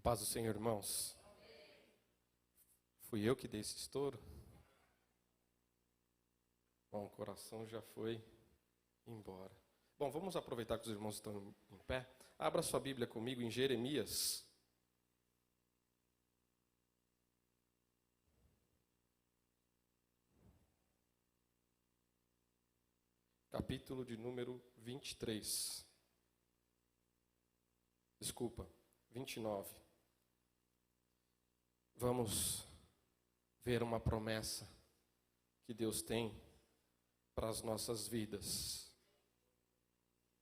Paz do Senhor, irmãos. Fui eu que dei esse estouro? Bom, o coração já foi embora. Bom, vamos aproveitar que os irmãos estão em pé. Abra sua Bíblia comigo em Jeremias. Capítulo de número 23. Desculpa, 29. Vamos ver uma promessa que Deus tem para as nossas vidas.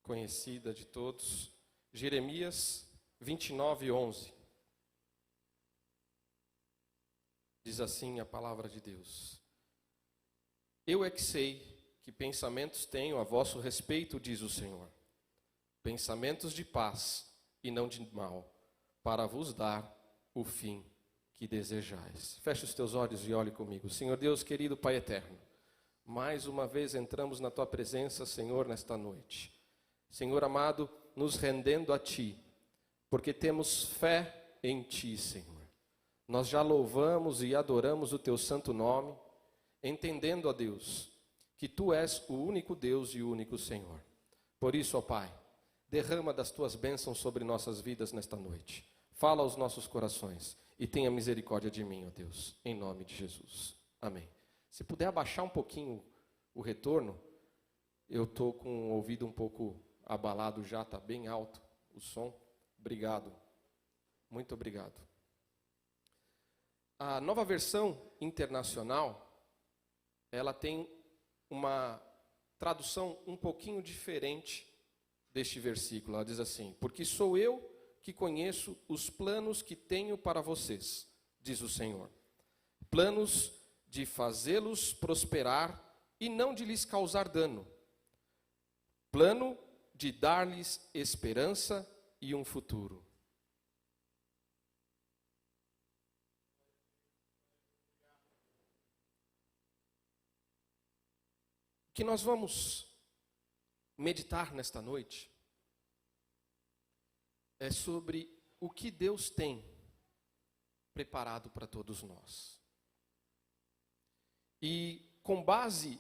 Conhecida de todos. Jeremias 29, 11. Diz assim a palavra de Deus. Eu é que sei que pensamentos tenho a vosso respeito, diz o Senhor. Pensamentos de paz e não de mal, para vos dar o fim que desejais. Feche os teus olhos e olhe comigo. Senhor Deus, querido Pai eterno, mais uma vez entramos na Tua presença, Senhor, nesta noite. Senhor amado, nos rendendo a Ti, porque temos fé em Ti, Senhor. Nós já louvamos e adoramos o Teu santo nome, entendendo, ó Deus, que Tu és o único Deus e o único Senhor. Por isso, ó Pai, derrama das Tuas bênçãos sobre nossas vidas nesta noite. Fala aos nossos corações e tenha misericórdia de mim, ó Deus, em nome de Jesus. Amém. Se puder abaixar um pouquinho o retorno, eu estou com o ouvido um pouco abalado já, está bem alto o som. Obrigado. Muito obrigado. A nova versão internacional, ela tem uma tradução um pouquinho diferente deste versículo. Ela diz assim: porque sou eu que conheço os planos que tenho para vocês, diz o Senhor. Planos de fazê-los prosperar e não de lhes causar dano. Plano de dar-lhes esperança e um futuro. O que nós vamos meditar nesta noite é sobre o que Deus tem preparado para todos nós. E com base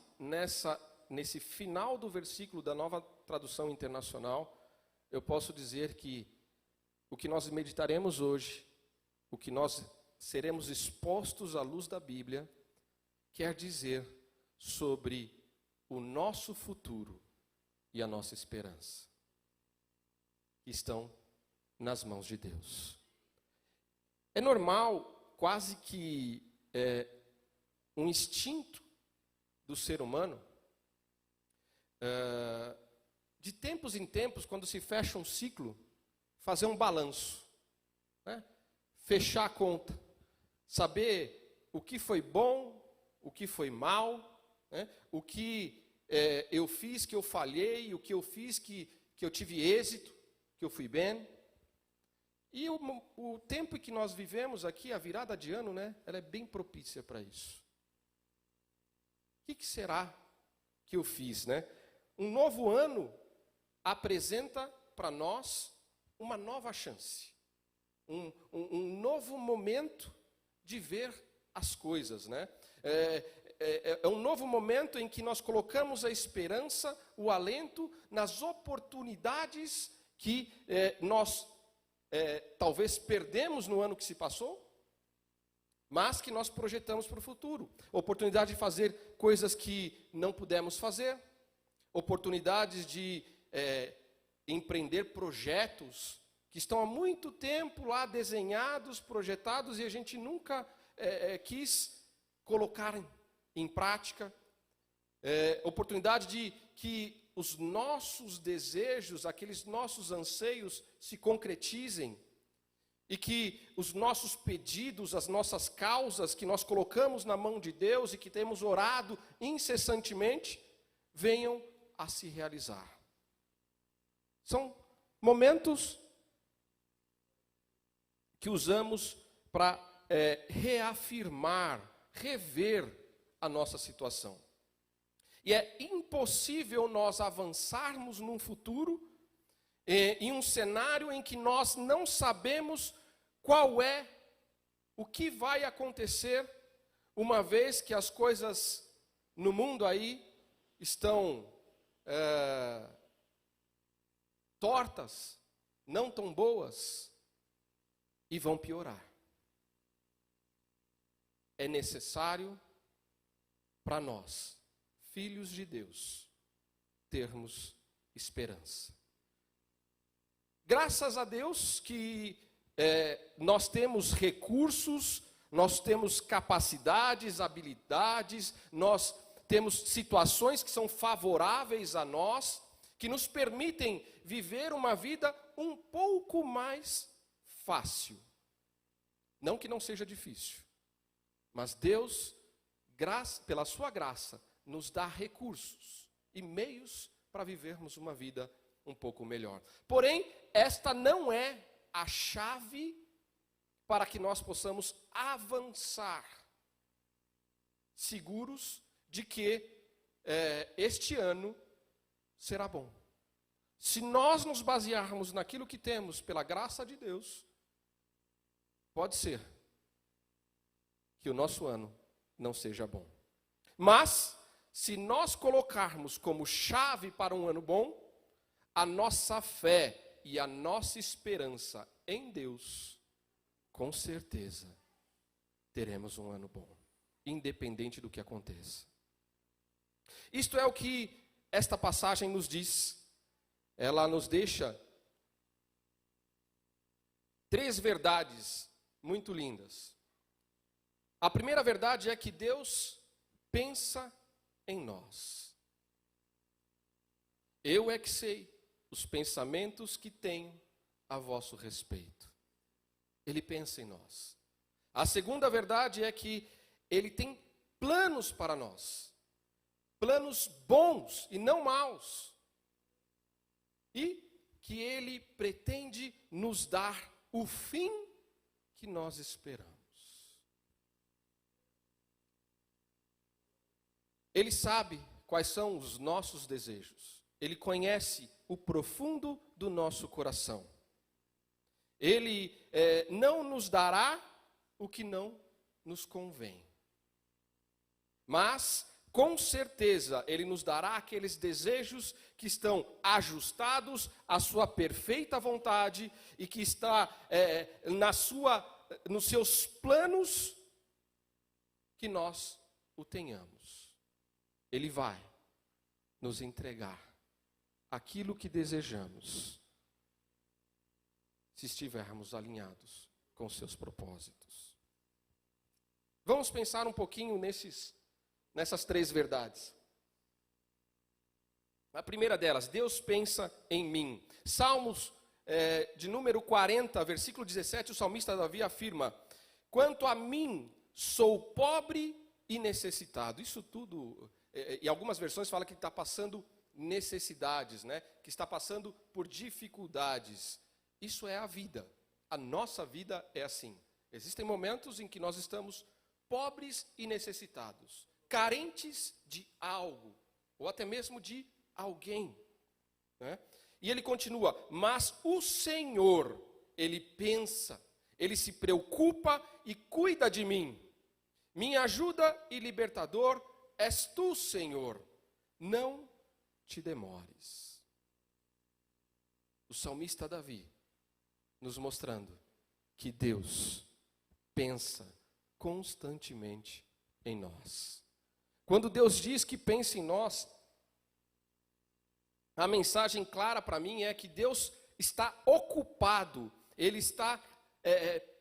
nesse final do versículo da Nova Tradução Internacional, eu posso dizer que o que nós meditaremos hoje, o que nós seremos expostos à luz da Bíblia, quer dizer sobre o nosso futuro e a nossa esperança, que estão nas mãos de Deus. É normal, quase que um instinto do ser humano, de tempos em tempos, quando se fecha um ciclo, fazer um balanço, né? Fechar a conta, saber o que foi bom, o que foi mal, né? O que eu fiz que eu falhei, o que eu fiz que eu tive êxito, que eu fui bem. E o tempo em que nós vivemos aqui, a virada de ano, né, ela é bem propícia para isso. O que será que eu fiz, né? Um novo ano apresenta para nós uma nova chance, um novo momento de ver as coisas, né? É um novo momento em que nós colocamos a esperança, o alento nas oportunidades que nós talvez perdemos no ano que se passou, mas que nós projetamos para o futuro. Oportunidade de fazer coisas que não pudemos fazer, oportunidades de empreender projetos que estão há muito tempo lá desenhados, projetados, e a gente nunca quis colocar em prática. Oportunidade de que os nossos desejos, aqueles nossos anseios se concretizem e que os nossos pedidos, as nossas causas que nós colocamos na mão de Deus e que temos orado incessantemente, venham a se realizar. São momentos que usamos para reafirmar, rever a nossa situação. E é impossível nós avançarmos num futuro, em um cenário em que nós não sabemos o que vai acontecer uma vez que as coisas no mundo aí estão tortas, não tão boas e vão piorar. É necessário para nós, filhos de Deus, termos esperança. Graças a Deus que nós temos recursos, nós temos capacidades, habilidades, nós temos situações que são favoráveis a nós, que nos permitem viver uma vida um pouco mais fácil. Não que não seja difícil, mas Deus, pela sua graça, nos dá recursos e meios para vivermos uma vida um pouco melhor. Porém, esta não é a chave para que nós possamos avançar, seguros de que este ano será bom. Se nós nos basearmos naquilo que temos pela graça de Deus, pode ser que o nosso ano não seja bom. Mas, se nós colocarmos como chave para um ano bom, a nossa fé e a nossa esperança em Deus, com certeza teremos um ano bom, independente do que aconteça. Isto é o que esta passagem nos diz. Ela nos deixa 3 verdades muito lindas. A primeira verdade é que Deus pensa em nós. Eu é que sei os pensamentos que tenho a vosso respeito. Ele pensa em nós. A segunda verdade é que Ele tem planos para nós. Planos bons e não maus. E que Ele pretende nos dar o fim que nós esperamos. Ele sabe quais são os nossos desejos. Ele conhece o profundo do nosso coração. Ele não nos dará o que não nos convém. Mas, com certeza, Ele nos dará aqueles desejos que estão ajustados à sua perfeita vontade e que está nos seus planos que nós o tenhamos. Ele vai nos entregar aquilo que desejamos, se estivermos alinhados com seus propósitos. Vamos pensar um pouquinho nessas 3 verdades. A primeira delas, Deus pensa em mim. Salmos de número 40, versículo 17, o salmista Davi afirma: quanto a mim, sou pobre e necessitado. Isso tudo, em algumas versões fala que está passando necessidades, né? Que está passando por dificuldades. Isso é a vida. A nossa vida é assim. Existem momentos em que nós estamos pobres e necessitados, carentes de algo, ou até mesmo de alguém, né? E ele continua: mas o Senhor, Ele pensa, Ele se preocupa e cuida de mim. Minha ajuda e libertador és tu, Senhor. Não te demores. O salmista Davi nos mostrando que Deus pensa constantemente em nós. Quando Deus diz que pensa em nós, a mensagem clara para mim é que Deus está ocupado, Ele está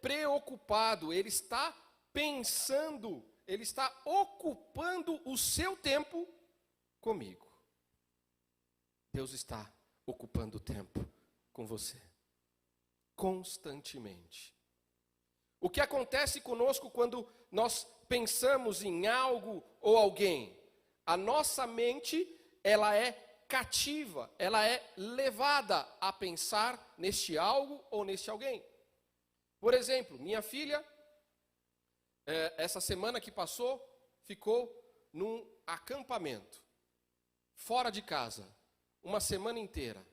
preocupado, Ele está pensando, Ele está ocupando o seu tempo comigo. Deus está ocupando o tempo com você, constantemente. O que acontece conosco quando nós pensamos em algo ou alguém? A nossa mente, ela é cativa, ela é levada a pensar neste algo ou neste alguém. Por exemplo, minha filha, essa semana que passou, ficou num acampamento, fora de casa, uma semana inteira.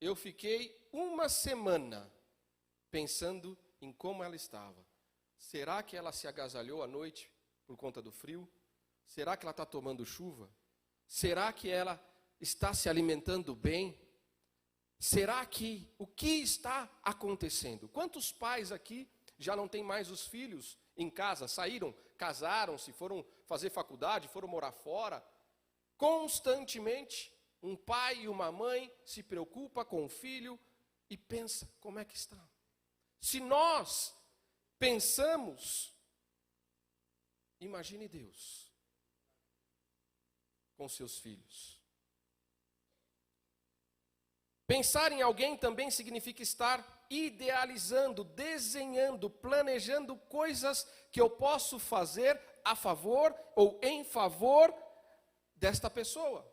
Eu fiquei uma semana pensando em como ela estava. Será que ela se agasalhou à noite por conta do frio? Será que ela está tomando chuva? Será que ela está se alimentando bem? Será que o que está acontecendo? Quantos pais aqui já não têm mais os filhos em casa? Saíram, casaram-se, foram fazer faculdade, foram morar fora. Constantemente, um pai e uma mãe se preocupa com o filho e pensa, como é que está? Se nós pensamos, imagine Deus com seus filhos. Pensar em alguém também significa estar idealizando, desenhando, planejando coisas que eu posso fazer a favor ou em favor desta pessoa.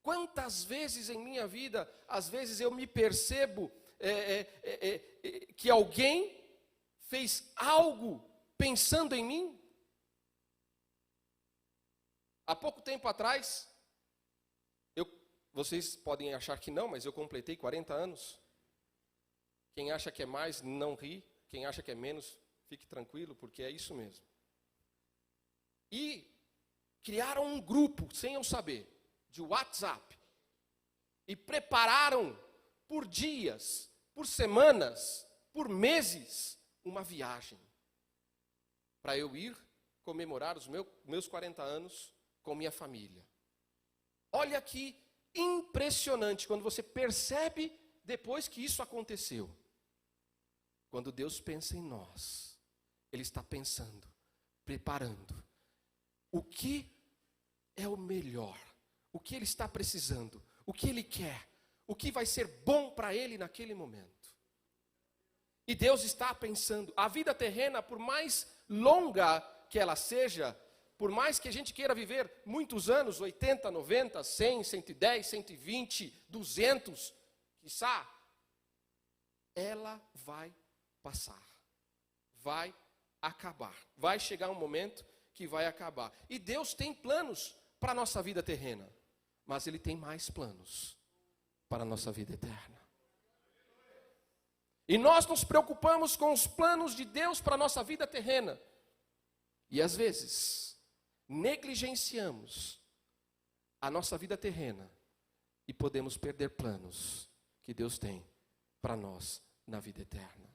Quantas vezes em minha vida, às vezes eu me percebo que alguém fez algo pensando em mim? Há pouco tempo atrás, vocês podem achar que não, mas eu completei 40 anos. Quem acha que é mais, não ri. Quem acha que é menos, fique tranquilo, porque é isso mesmo. E criaram um grupo, sem eu saber, de WhatsApp. E prepararam por dias, por semanas, por meses, uma viagem. Para eu ir comemorar os meus 40 anos com minha família. Olha que impressionante quando você percebe depois que isso aconteceu. Quando Deus pensa em nós, Ele está pensando, preparando o que é o melhor, o que Ele está precisando, o que Ele quer, o que vai ser bom para Ele naquele momento. E Deus está pensando, a vida terrena, por mais longa que ela seja, por mais que a gente queira viver muitos anos, 80, 90, 100, 110, 120, 200, quiçá, ela vai passar, vai acabar. Vai chegar um momento que vai acabar. E Deus tem planos para a nossa vida terrena, mas Ele tem mais planos para a nossa vida eterna. E nós nos preocupamos com os planos de Deus para a nossa vida terrena. E às vezes negligenciamos a nossa vida terrena e podemos perder planos que Deus tem para nós na vida eterna.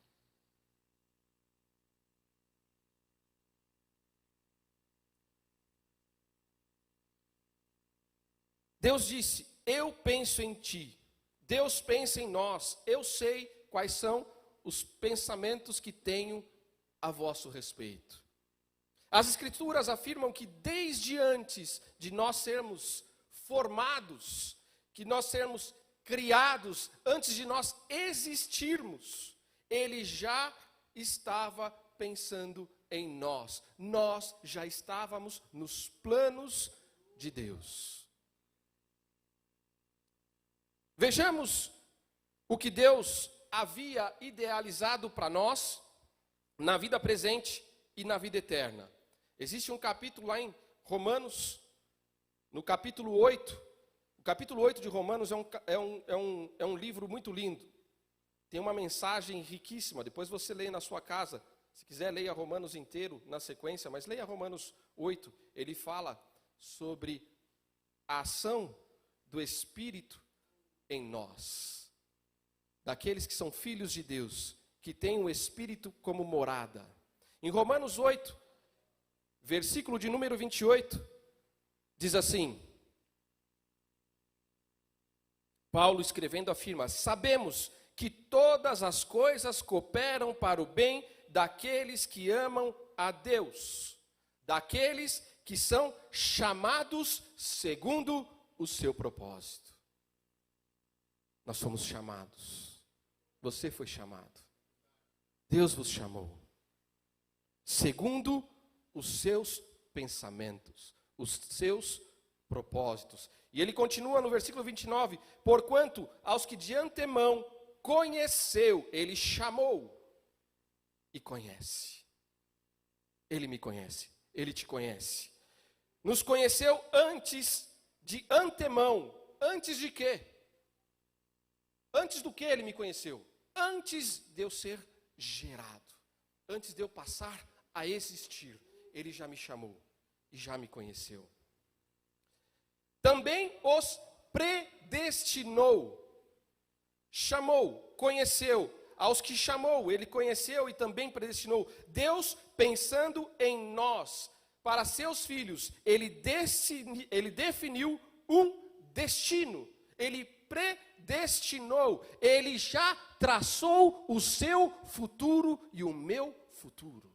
Deus disse, eu penso em ti. Deus pensa em nós. Eu sei quais são os pensamentos que tenho a vosso respeito. As Escrituras afirmam que desde antes de nós sermos formados, que nós sermos criados, antes de nós existirmos, Ele já estava pensando em nós. Nós já estávamos nos planos de Deus. Vejamos o que Deus havia idealizado para nós na vida presente e na vida eterna. Existe um capítulo lá em Romanos, no capítulo 8. O capítulo 8 de Romanos é um livro muito lindo. Tem uma mensagem riquíssima. Depois você lê na sua casa. Se quiser, leia Romanos inteiro na sequência, mas leia Romanos 8. Ele fala sobre a ação do Espírito em nós. Daqueles que são filhos de Deus, que têm o Espírito como morada. Em Romanos 8, versículo de número 28, diz assim, Paulo escrevendo afirma, sabemos que todas as coisas cooperam para o bem daqueles que amam a Deus, daqueles que são chamados segundo o seu propósito. Nós somos chamados, você foi chamado, Deus vos chamou, segundo os seus pensamentos, os seus propósitos. E ele continua no versículo 29, porquanto aos que de antemão conheceu, ele chamou e conhece. Ele me conhece, ele te conhece. Nos conheceu antes de antemão. Antes de quê? Antes do que ele me conheceu? Antes de eu ser gerado. Antes de eu passar a existir, Ele já me chamou e já me conheceu. Também os predestinou. Chamou, conheceu. Aos que chamou, Ele conheceu e também predestinou. Deus, pensando em nós, para seus filhos, Ele definiu um destino. Ele predestinou. Ele já traçou o seu futuro e o meu futuro.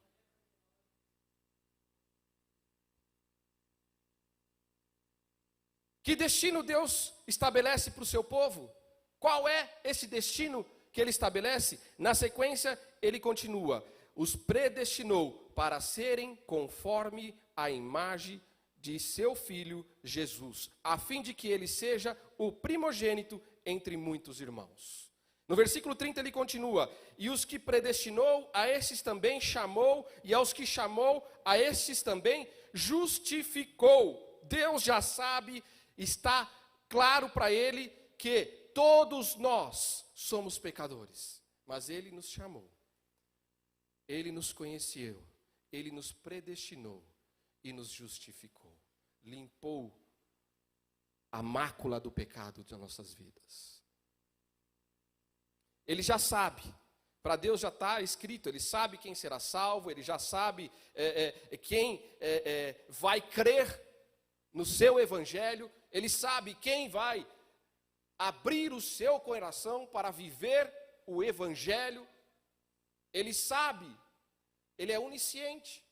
Que destino Deus estabelece para o seu povo? Qual é esse destino que Ele estabelece? Na sequência, Ele continua: os predestinou para serem conforme a imagem de seu Filho Jesus, a fim de que Ele seja o primogênito entre muitos irmãos. No versículo 30 ele continua: e os que predestinou, a esses também chamou, e aos que chamou, a esses também justificou. Deus já sabe, está claro para Ele que todos nós somos pecadores, mas Ele nos chamou, Ele nos conheceu, Ele nos predestinou e nos justificou, limpou a mácula do pecado das nossas vidas. Ele já sabe, para Deus já está escrito, Ele sabe quem será salvo, Ele já sabe quem vai crer no seu evangelho, Ele sabe quem vai abrir o seu coração para viver o evangelho, Ele sabe, Ele é onisciente.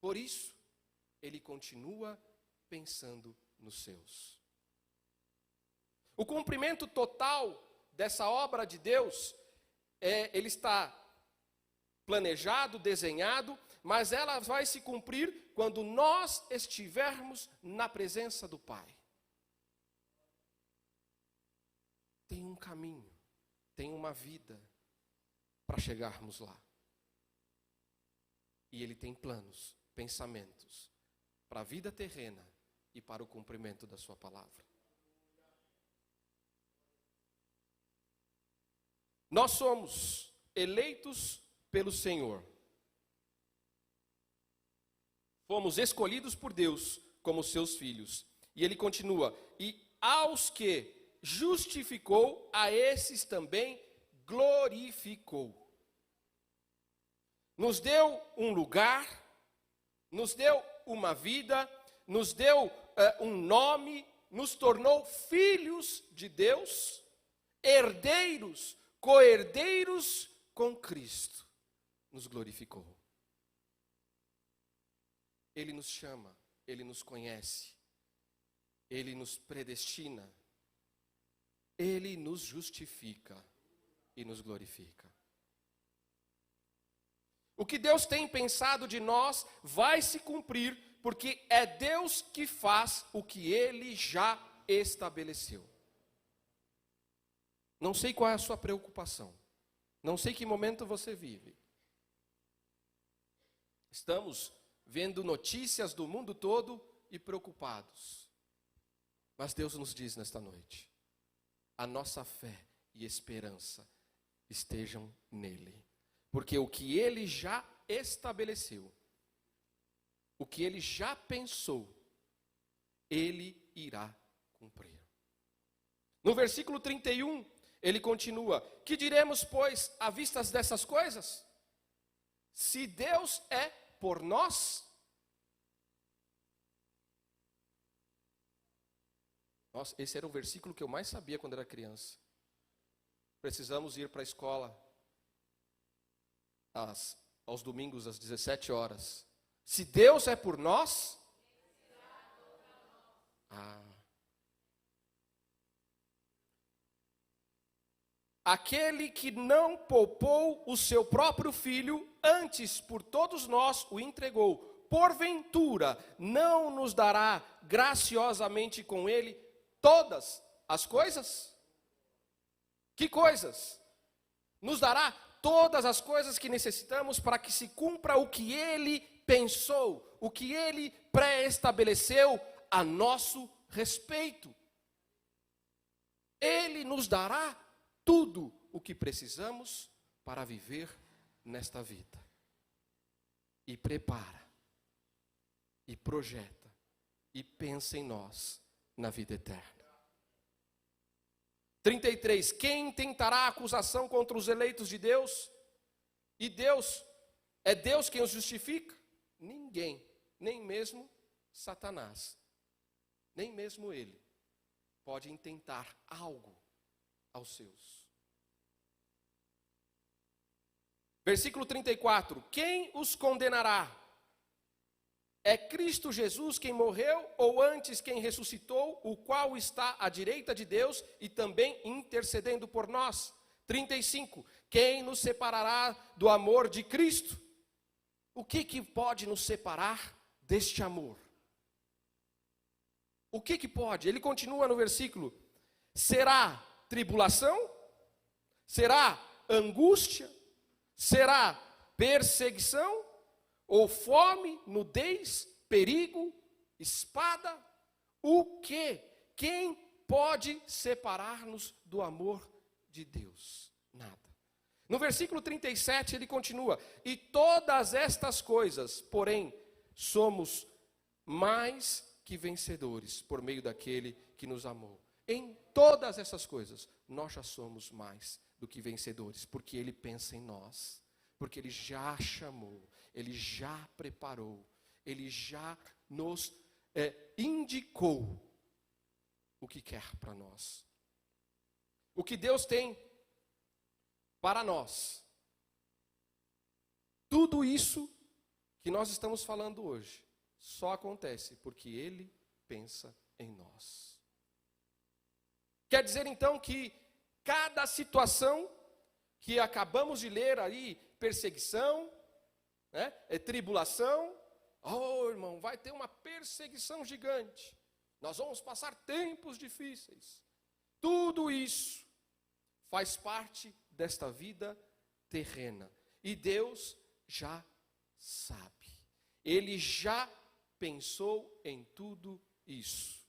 Por isso, Ele continua pensando nos seus. O cumprimento total dessa obra de Deus, ele está planejado, desenhado, mas ela vai se cumprir quando nós estivermos na presença do Pai. Tem um caminho, tem uma vida para chegarmos lá. E Ele tem planos, pensamentos para a vida terrena e para o cumprimento da sua palavra. Nós somos eleitos pelo Senhor. Fomos escolhidos por Deus como seus filhos. E ele continua: e aos que justificou, a esses também glorificou. Nos deu um lugar, nos deu uma vida, nos deu um nome, nos tornou filhos de Deus, herdeiros, co-herdeiros com Cristo, nos glorificou. Ele nos chama, Ele nos conhece, Ele nos predestina, Ele nos justifica e nos glorifica. O que Deus tem pensado de nós vai se cumprir, porque é Deus que faz o que Ele já estabeleceu. Não sei qual é a sua preocupação, não sei que momento você vive. Estamos vendo notícias do mundo todo e preocupados. Mas Deus nos diz nesta noite: a nossa fé e esperança estejam nele. Porque o que Ele já estabeleceu, o que Ele já pensou, Ele irá cumprir. No versículo 31, ele continua: que diremos, pois, à vista dessas coisas? Se Deus é por nós? Nossa, esse era o versículo que eu mais sabia quando era criança. Precisamos ir para a escola aos domingos às 17 horas. Se Deus é por nós? Aquele que não poupou o seu próprio filho, antes por todos nós o entregou, porventura não nos dará graciosamente com ele todas as coisas? Que coisas? Nos dará todas as coisas que necessitamos para que se cumpra o que Ele pensou, o que Ele pré-estabeleceu a nosso respeito. Ele nos dará tudo o que precisamos para viver nesta vida. E prepara, e projeta, e pensa em nós na vida eterna. 33. Quem tentará acusação contra os eleitos de Deus? E Deus, é Deus quem os justifica? Ninguém, nem mesmo Satanás, nem mesmo ele, pode intentar algo aos seus. Versículo 34. Quem os condenará? É Cristo Jesus quem morreu, ou antes quem ressuscitou, o qual está à direita de Deus e também intercedendo por nós. 35. Quem nos separará do amor de Cristo? O que pode nos separar deste amor? O que pode? Ele continua no versículo. Será tribulação? Será angústia? Será perseguição? Ou fome, nudez, perigo, espada? O quê? Quem pode separar-nos do amor de Deus? Nada. No versículo 37 ele continua. E todas estas coisas, porém, somos mais que vencedores por meio daquele que nos amou. Em todas essas coisas, nós já somos mais do que vencedores, porque Ele pensa em nós, porque Ele já chamou, Ele já preparou, Ele já nos indicou o que quer para nós. O que Deus tem para nós. Tudo isso que nós estamos falando hoje só acontece porque Ele pensa em nós. Quer dizer então que cada situação que acabamos de ler aí, perseguição, tribulação, oh irmão, vai ter uma perseguição gigante, nós vamos passar tempos difíceis. Tudo isso faz parte desta vida terrena. E Deus já sabe. Ele já pensou em tudo isso.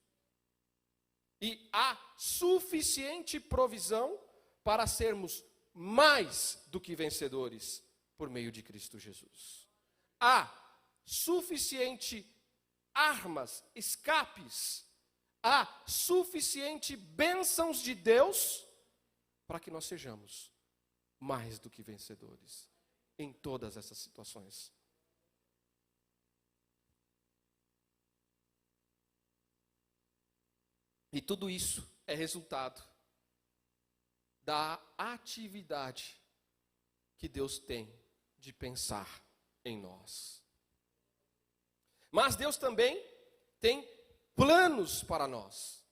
E há suficiente provisão para sermos mais do que vencedores por meio de Cristo Jesus. Há suficiente armas, escapes, há suficiente bênçãos de Deus para que nós sejamos mais do que vencedores em todas essas situações. E tudo isso é resultado da atividade que Deus tem de pensar em nós. Mas Deus também tem planos para nós.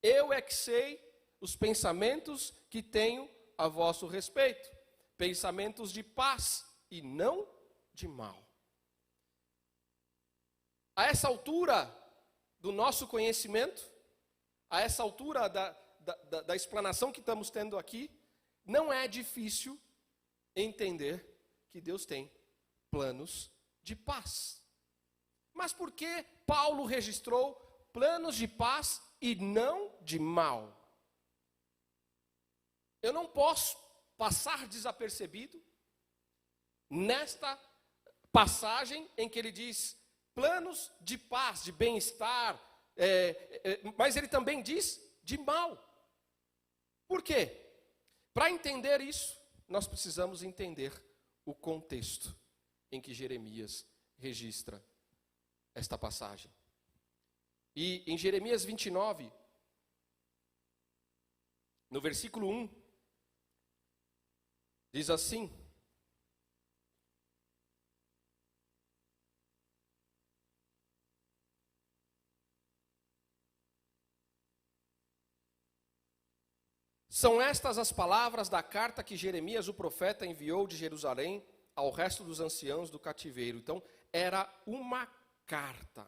Eu é que sei os pensamentos que tenho a vosso respeito, pensamentos de paz e não de mal. A essa altura do nosso conhecimento, a essa altura da explanação que estamos tendo aqui, não é difícil entender que Deus tem planos de paz. Mas por que Paulo registrou planos de paz e não de mal? Eu não posso passar desapercebido nesta passagem em que ele diz planos de paz, de bem-estar, mas ele também diz de mal. Por quê? Para entender isso, nós precisamos entender o contexto em que Jeremias registra esta passagem. E em Jeremias 29, no versículo 1, diz assim: são estas as palavras da carta que Jeremias, o profeta, enviou de Jerusalém ao resto dos anciãos do cativeiro. Então, era uma carta,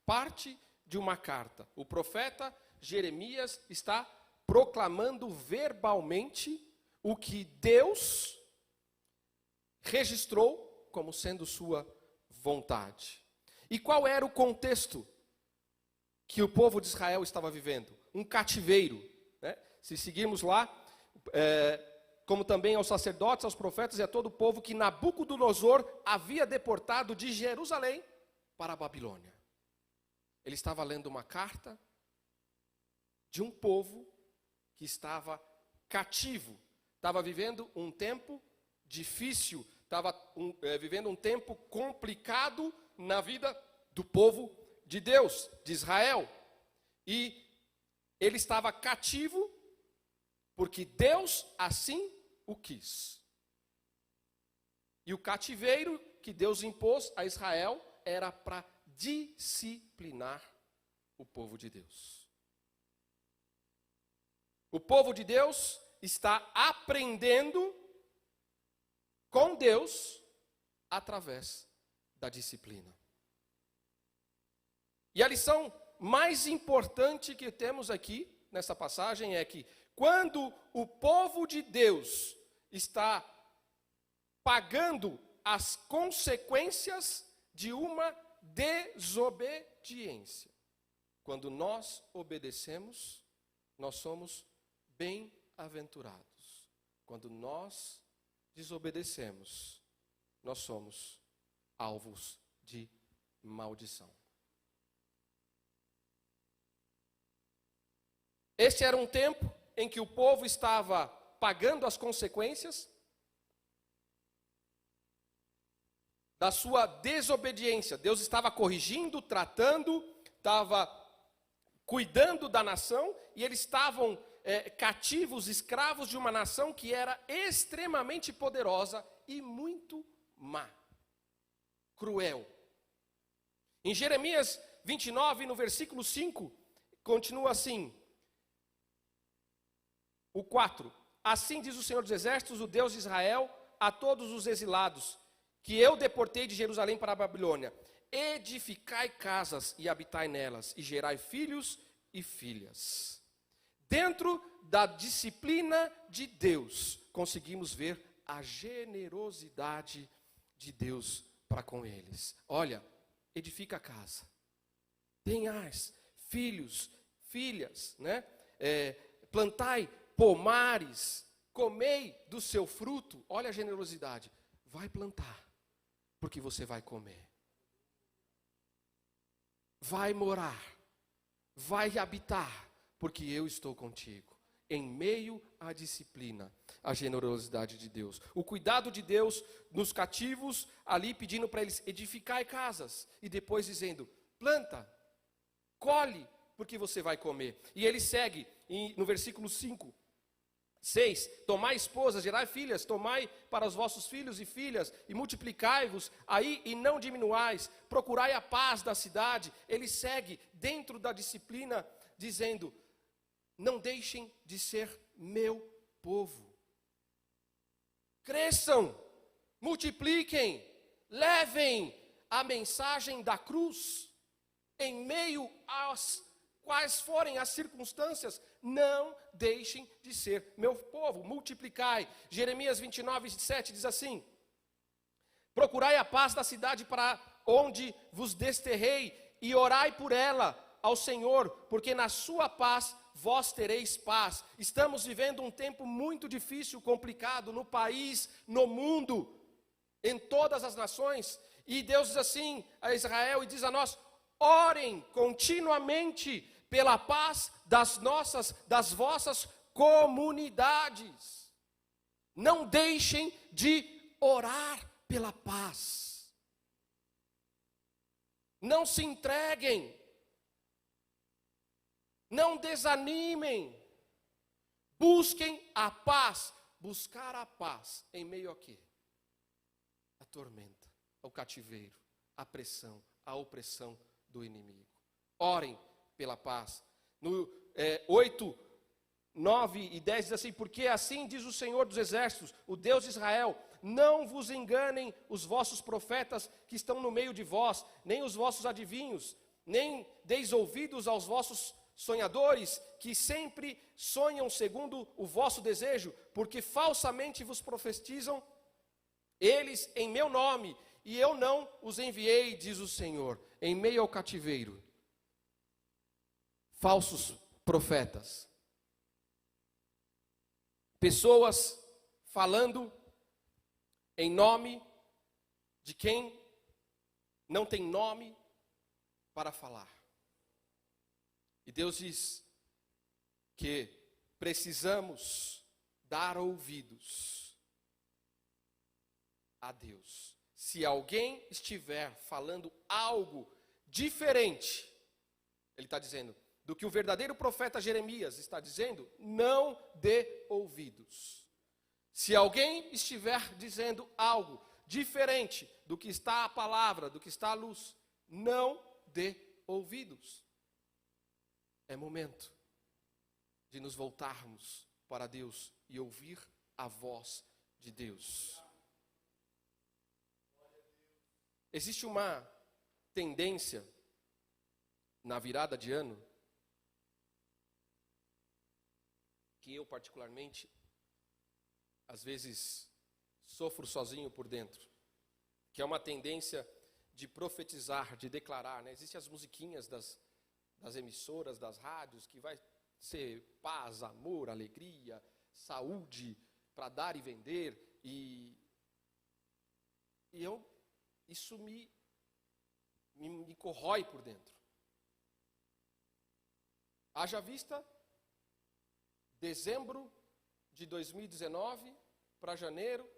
parte de uma carta. O profeta Jeremias está proclamando verbalmente o que Deus registrou como sendo sua vontade. E qual era o contexto que o povo de Israel estava vivendo? Um cativeiro. Se seguirmos lá, como também aos sacerdotes, aos profetas e a todo o povo que Nabucodonosor havia deportado de Jerusalém para a Babilônia. Ele estava lendo uma carta de um povo que estava cativo, estava vivendo um tempo difícil, estava vivendo um tempo complicado na vida do povo de Deus, de Israel. E ele estava cativo porque Deus assim o quis. E o cativeiro que Deus impôs a Israel era para disciplinar o povo de Deus. O povo de Deus está aprendendo com Deus através da disciplina. E a lição mais importante que temos aqui nessa passagem é que quando o povo de Deus está pagando as consequências de uma desobediência, quando nós obedecemos, nós somos bem-aventurados. Quando nós desobedecemos, nós somos alvos de maldição. Este era um tempo em que o povo estava pagando as consequências da sua desobediência. Deus estava corrigindo, tratando, estava cuidando da nação, e eles estavam cativos, escravos de uma nação que era extremamente poderosa e muito má, cruel. Em Jeremias 29, no versículo 5, continua assim, o 4. Assim diz o Senhor dos Exércitos, o Deus de Israel, a todos os exilados, que eu deportei de Jerusalém para a Babilônia: edificai casas e habitai nelas, e gerai filhos e filhas. Dentro da disciplina de Deus, conseguimos ver a generosidade de Deus para com eles. Olha, edifica a casa, tenhais filhos, filhas, né? Plantai pomares, comei do seu fruto. Olha a generosidade. Vai plantar, porque você vai comer. Vai morar, vai habitar, porque eu estou contigo. Em meio à disciplina, a generosidade de Deus, o cuidado de Deus nos cativos, ali pedindo para eles edificar casas, e depois dizendo, planta, colhe, porque você vai comer. E ele segue no versículo 5, 6, tomai esposas, gerai filhas, tomai para os vossos filhos e filhas, e multiplicai-vos aí e não diminuais, procurai a paz da cidade. Ele segue dentro da disciplina, dizendo, não deixem de ser meu povo. Cresçam, multipliquem, levem a mensagem da cruz, em meio às quais forem as circunstâncias, não deixem de ser meu povo, multiplicai. Jeremias 29, 7 diz assim, procurai a paz da cidade para onde vos desterrei, e orai por ela ao Senhor, porque na sua paz vós tereis paz. Estamos vivendo um tempo muito difícil, complicado, no país, no mundo, em todas as nações, e Deus diz assim a Israel e diz a nós, orem continuamente pela paz das vossas comunidades. Não deixem de orar pela paz. Não se entreguem. Não desanimem. Busquem a paz. Buscar a paz em meio a quê? A tormenta, ao cativeiro, a pressão, a opressão do inimigo. Orem pela paz. No 8, 9 e 10 diz assim, porque assim diz o Senhor dos Exércitos, o Deus de Israel, não vos enganem os vossos profetas que estão no meio de vós, nem os vossos adivinhos, nem deis ouvidos aos vossos sonhadores, que sempre sonham segundo o vosso desejo, porque falsamente vos profetizam eles em meu nome, e eu não os enviei, diz o Senhor. Em meio ao cativeiro, falsos profetas pessoas falando em nome de quem não tem nome para falar. E Deus diz que precisamos dar ouvidos a Deus. Se alguém estiver falando algo diferente, ele está dizendo, do que o verdadeiro profeta Jeremias está dizendo, não dê ouvidos. Se alguém estiver dizendo algo diferente do que está a palavra, do que está a luz, não dê ouvidos. É momento de nos voltarmos para Deus e ouvir a voz de Deus. Existe uma tendência na virada de ano que eu particularmente às vezes sofro sozinho por dentro, que é uma tendência de profetizar, de declarar, né? Existem as musiquinhas das emissoras, das rádios, que vai ser paz, amor, alegria, saúde, para dar e vender, isso me corrói por dentro. Haja vista, dezembro de 2019 para janeiro,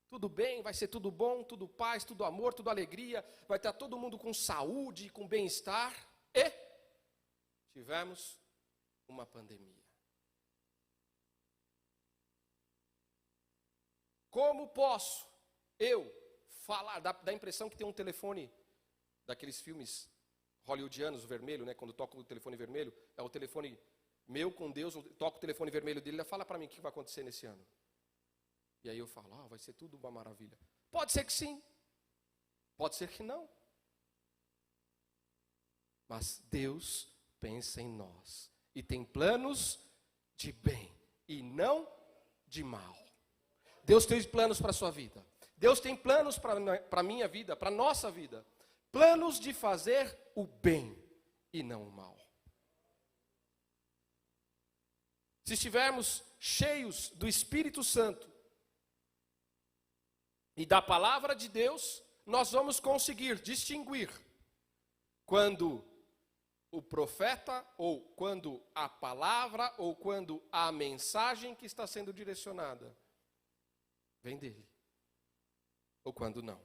tudo bem, vai ser tudo bom, tudo paz, tudo amor, tudo alegria, vai estar todo mundo com saúde, com bem-estar, e tivemos uma pandemia. Como posso eu falar, dá a impressão que tem um telefone, daqueles filmes hollywoodianos, o vermelho, né? Quando toca o telefone vermelho, é o telefone meu com Deus, toca o telefone vermelho dele, ele fala para mim o que vai acontecer nesse ano. E aí eu falo, vai ser tudo uma maravilha. Pode ser que sim, pode ser que não. Mas Deus pensa em nós e tem planos de bem e não de mal. Deus tem planos para a sua vida. Deus tem planos para a minha vida, para a nossa vida. Planos de fazer o bem e não o mal. Se estivermos cheios do Espírito Santo e da palavra de Deus, nós vamos conseguir distinguir quando o profeta, ou quando a palavra, ou quando a mensagem que está sendo direcionada vem dele, ou quando não.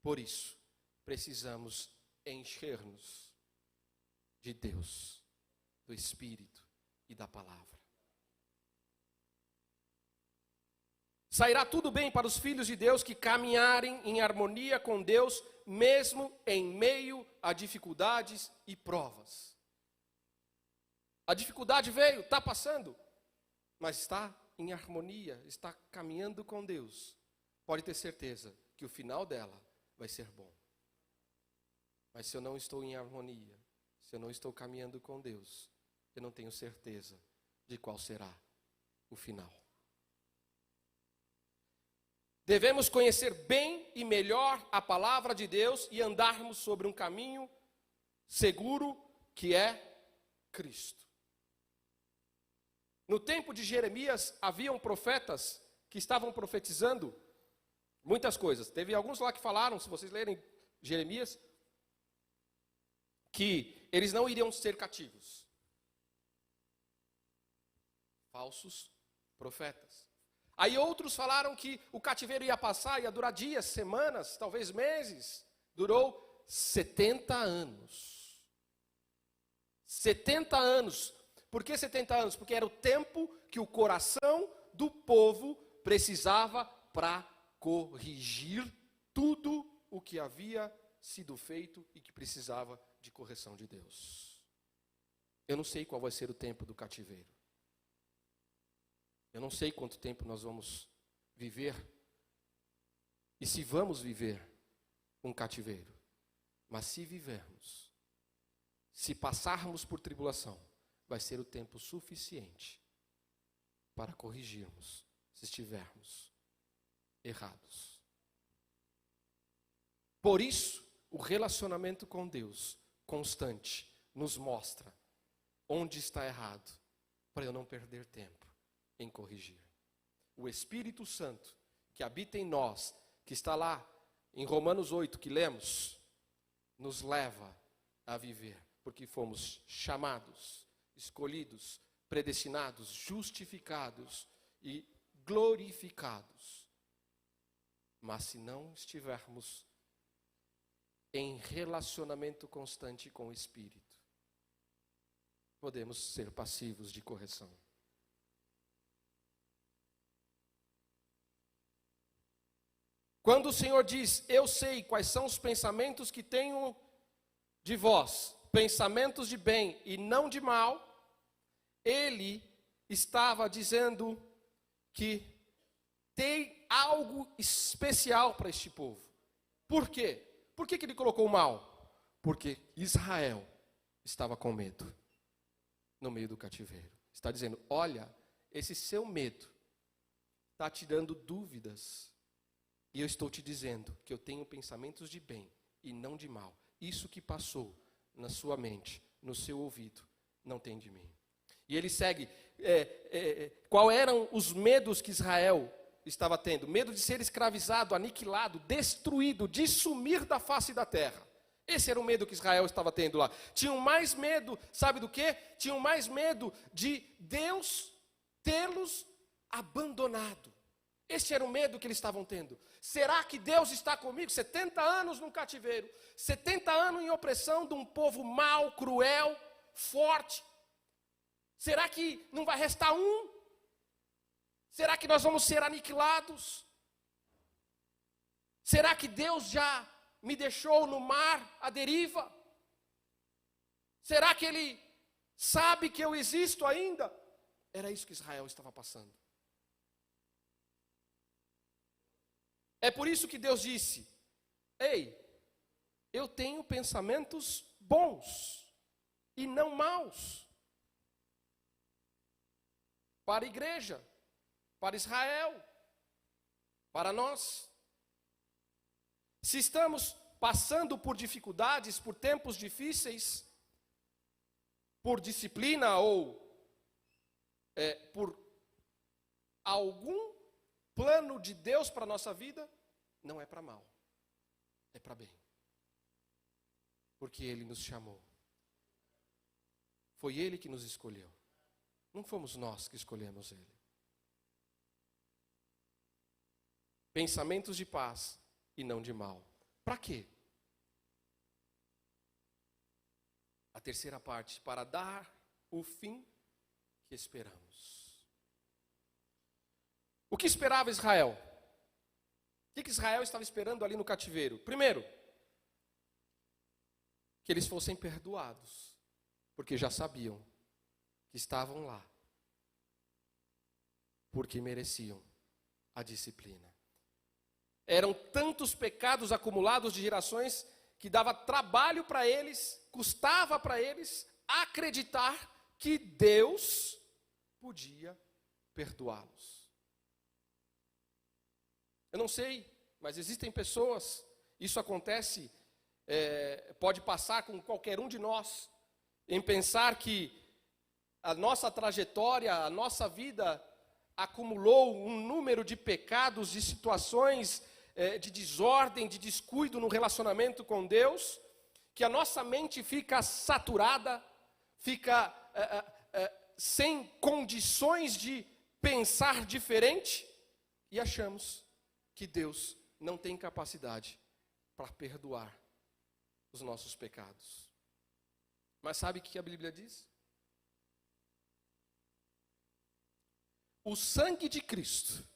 Por isso, precisamos encher-nos de Deus, do Espírito e da palavra. Sairá tudo bem para os filhos de Deus que caminharem em harmonia com Deus, mesmo em meio a dificuldades e provas. A dificuldade veio, está passando, mas está em harmonia, está caminhando com Deus. Pode ter certeza que o final dela vai ser bom. Mas se eu não estou em harmonia, se eu não estou caminhando com Deus, eu não tenho certeza de qual será o final. Devemos conhecer bem e melhor a palavra de Deus e andarmos sobre um caminho seguro que é Cristo. No tempo de Jeremias, haviam profetas que estavam profetizando muitas coisas. Teve alguns lá que falaram, se vocês lerem Jeremias, que eles não iriam ser cativos. Falsos profetas. Aí outros falaram que o cativeiro ia passar, ia durar dias, semanas, talvez meses. Durou 70 anos. 70 anos. Por que 70 anos? Porque era o tempo que o coração do povo precisava para corrigir tudo o que havia sido feito e que precisava de correção de Deus. Eu não sei qual vai ser o tempo do cativeiro. Eu não sei quanto tempo nós vamos viver e se vamos viver um cativeiro. Mas se vivermos, se passarmos por tribulação, vai ser o tempo suficiente para corrigirmos se estivermos errados. Por isso, o relacionamento com Deus constante nos mostra onde está errado, para eu não perder tempo em corrigir. o Espírito Santo, que habita em nós, que está lá em Romanos 8, que lemos, nos leva a viver, porque fomos chamados, escolhidos, predestinados, justificados e glorificados. Mas se não estivermos em relacionamento constante com o Espírito, podemos ser passivos de correção. Quando o Senhor diz, eu sei quais são os pensamentos que tenho de vós, pensamentos de bem e não de mal, Ele estava dizendo que tem algo especial para este povo. Por quê? Por que Ele colocou o mal? Porque Israel estava com medo no meio do cativeiro. Está dizendo, olha, esse seu medo está te dando dúvidas. E eu estou te dizendo que eu tenho pensamentos de bem e não de mal. Isso que passou na sua mente, no seu ouvido, não tem de mim. E ele segue, qual eram os medos que Israel estava tendo? Medo de ser escravizado, aniquilado, destruído, de sumir da face da terra. Esse era o medo que Israel estava tendo lá. Tinham mais medo, sabe do quê? Tinham mais medo de Deus tê-los abandonado. Esse era o medo que eles estavam tendo. Será que Deus está comigo? 70 anos no cativeiro, 70 anos em opressão de um povo mau, cruel, forte. Será que não vai restar um? Será que nós vamos ser aniquilados? Será que Deus já me deixou no mar à deriva? Será que Ele sabe que eu existo ainda? Era isso que Israel estava passando. É por isso que Deus disse, ei, eu tenho pensamentos bons e não maus. Para a igreja, para Israel, para nós. Se estamos passando por dificuldades, por tempos difíceis, por disciplina ou por algum plano de Deus para a nossa vida, não é para mal, é para bem. Porque Ele nos chamou. Foi Ele que nos escolheu. Não fomos nós que escolhemos Ele. Pensamentos de paz e não de mal. Para quê? A terceira parte, para dar o fim que esperamos. O que esperava Israel? O que Israel estava esperando ali no cativeiro? Primeiro, que eles fossem perdoados, porque já sabiam que estavam lá, porque mereciam a disciplina. Eram tantos pecados acumulados de gerações que dava trabalho para eles, custava para eles acreditar que Deus podia perdoá-los. Eu não sei, mas existem pessoas, isso acontece, pode passar com qualquer um de nós, em pensar que a nossa trajetória, a nossa vida acumulou um número de pecados, de situações de desordem, de descuido no relacionamento com Deus, que a nossa mente fica saturada, fica sem condições de pensar diferente, e achamos que Deus não tem capacidade para perdoar os nossos pecados. Mas sabe o que a Bíblia diz? O sangue de Cristo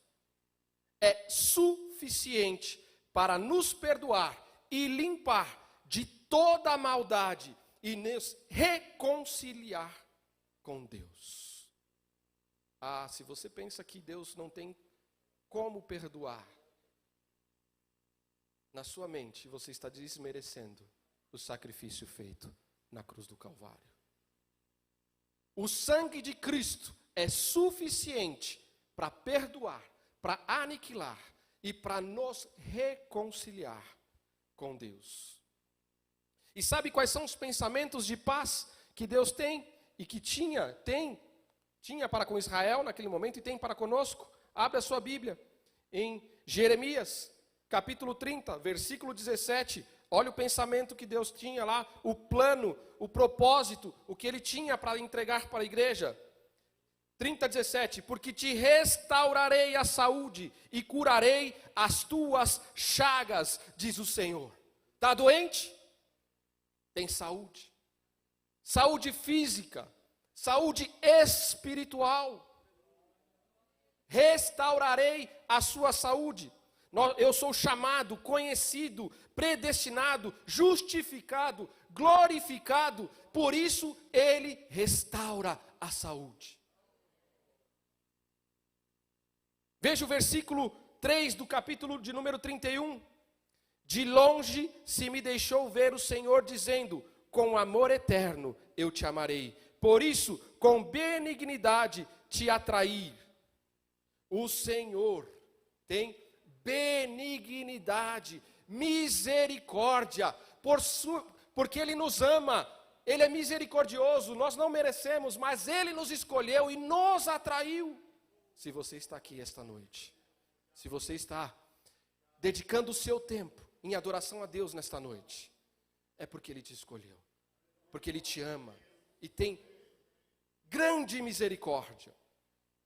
é suficiente para nos perdoar e limpar de toda a maldade e nos reconciliar com Deus. Ah, se você pensa que Deus não tem como perdoar, na sua mente você está desmerecendo o sacrifício feito na cruz do Calvário. O sangue de Cristo é suficiente para perdoar, para aniquilar e para nos reconciliar com Deus. E sabe quais são os pensamentos de paz que Deus tem e que tinha para com Israel naquele momento e tem para conosco? Abre a sua Bíblia em Jeremias, capítulo 30, versículo 17. Olha o pensamento que Deus tinha lá, o plano, o propósito, o que Ele tinha para entregar para a igreja. 30:17, porque te restaurarei a saúde e curarei as tuas chagas, diz o Senhor. Está doente? Tem saúde. Saúde física, saúde espiritual. Restaurarei a sua saúde. Eu sou chamado, conhecido, predestinado, justificado, glorificado, por isso Ele restaura a saúde. Veja o versículo 3 do capítulo de número 31. De longe se me deixou ver o Senhor dizendo, com amor eterno eu te amarei. Por isso, com benignidade te atrair. O Senhor tem benignidade, misericórdia, porque Ele nos ama. Ele é misericordioso, nós não merecemos, mas Ele nos escolheu e nos atraiu. Se você está aqui esta noite, se você está dedicando o seu tempo em adoração a Deus nesta noite, é porque Ele te escolheu, porque Ele te ama e tem grande misericórdia.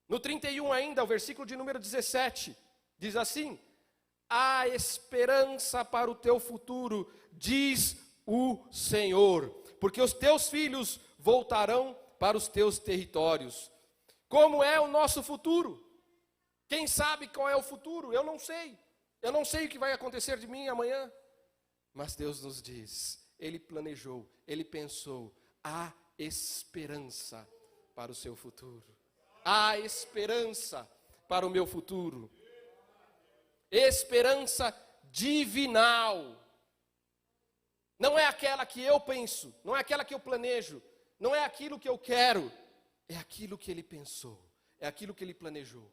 No 31 ainda, o versículo de número 17, diz assim: há esperança para o teu futuro, diz o Senhor, porque os teus filhos voltarão para os teus territórios. Como é o nosso futuro? Quem sabe qual é o futuro? Eu não sei. Eu não sei o que vai acontecer de mim amanhã. Mas Deus nos diz, Ele planejou, Ele pensou, há esperança para o seu futuro. Há esperança para o meu futuro. Esperança divinal. Não é aquela que eu penso, não é aquela que eu planejo, não é aquilo que eu quero. É aquilo que Ele pensou, é aquilo que Ele planejou.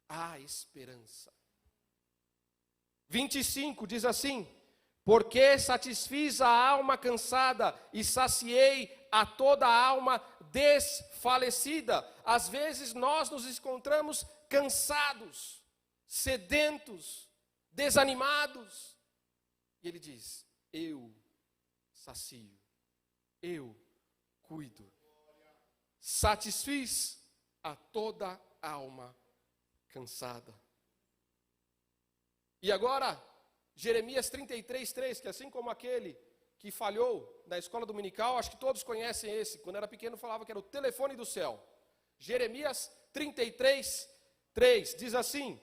Há esperança. 25 diz assim: porque satisfiz a alma cansada e saciei a toda a alma desfalecida. Às vezes nós nos encontramos cansados, sedentos, desanimados. E Ele diz: eu sacio, eu cuido. Satisfiz a toda a alma cansada. E agora, Jeremias 33:3, que assim como aquele que falhou na escola dominical, acho que todos conhecem esse, quando era pequeno falava que era o telefone do céu. Jeremias 33:3 diz assim: